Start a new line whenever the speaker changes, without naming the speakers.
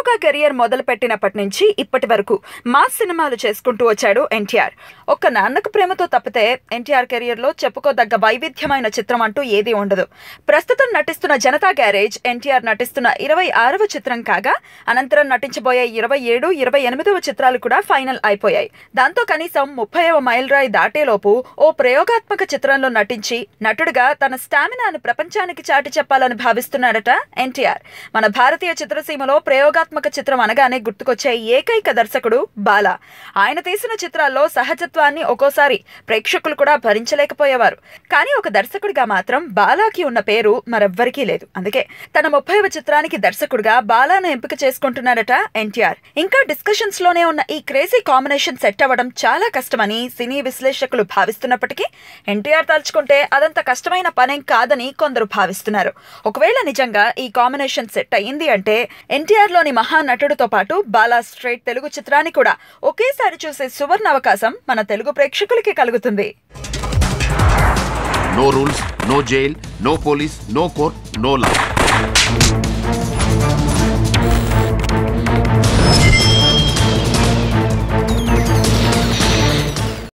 హీరోగా కెరియర్ మొదలుపెట్టినప్పటి నుంచి ఇప్పటి వరకు మాస్ సినిమాలు చేసుకుంటూ వచ్చాడు ఎన్టీఆర్. ఒక్క నాన్నకు ప్రేమతో తప్పితే ఎన్టీఆర్ కెరియర్ లో చెప్పుకోదగ్గ వైవిధ్యమైన చిత్రం అంటూ ఏదీ ఉండదు. ప్రస్తుతం నటిస్తున్న జనతా గ్యారేజ్ ఎన్టీఆర్ నటిస్తున్న 26వ చిత్రం కాగా, అనంతరం నటించబోయే 27, 28వ చిత్రాలు కూడా ఫైనల్ అయిపోయాయి. దాంతో కనీసం 30వ మైలురాయి దాటేలోపు ఓ ప్రయోగాత్మక చిత్రంలో నటించి నటుడిగా తన స్టామినాను ప్రపంచానికి చాటి చెప్పాలని భావిస్తున్నాడట ఎన్టీఆర్. మన భారతీయ చిత్రసీమలో ప్రయోగాత్మక చిత్రం అనగానే గుర్తుకొచ్చే ఏకైక దర్శకుడు బాలా. ఆయన తీసిన చిత్రాల్లో సహజత్వాన్ని ఒక్కోసారి ప్రేక్షకులు కూడా భరించలేకపోయేవారు. కానీ ఒక దర్శకుడిగా మాత్రం బాలాకి ఉన్న పేరు మరెవ్వరికీ లేదు. అందుకే తన 30వ చిత్రానికి దర్శకుడిగా బాలాను ఎంపిక చేసుకుంటున్నాడట ఎన్టీఆర్. ఇంకా డిస్కషన్స్ లోనే ఉన్న ఈ క్రేజీ కాంబినేషన్ సెట్ అవ్వడం చాలా కష్టమని సినీ విశ్లేషకులు భావిస్తున్నప్పటికీ ఎన్టీఆర్ తలుచుకుంటే అదంత కష్టమైన పనేం కాదని కొందరు భావిస్తున్నారు. ఒకవేళ నిజంగా ఈ కాంబినేషన్ సెట్ అయింది అంటే ఎన్టీఆర్ లోని మహానటుడితో పాటు బాలా స్ట్రైట్ తెలుగు చిత్రాన్ని కూడా ఒకేసారి చూసే సువర్ణ అవకాశం మన తెలుగు ప్రేక్షకులకి కలుగుతుంది.
No rules, no jail, no police, no court, no లా.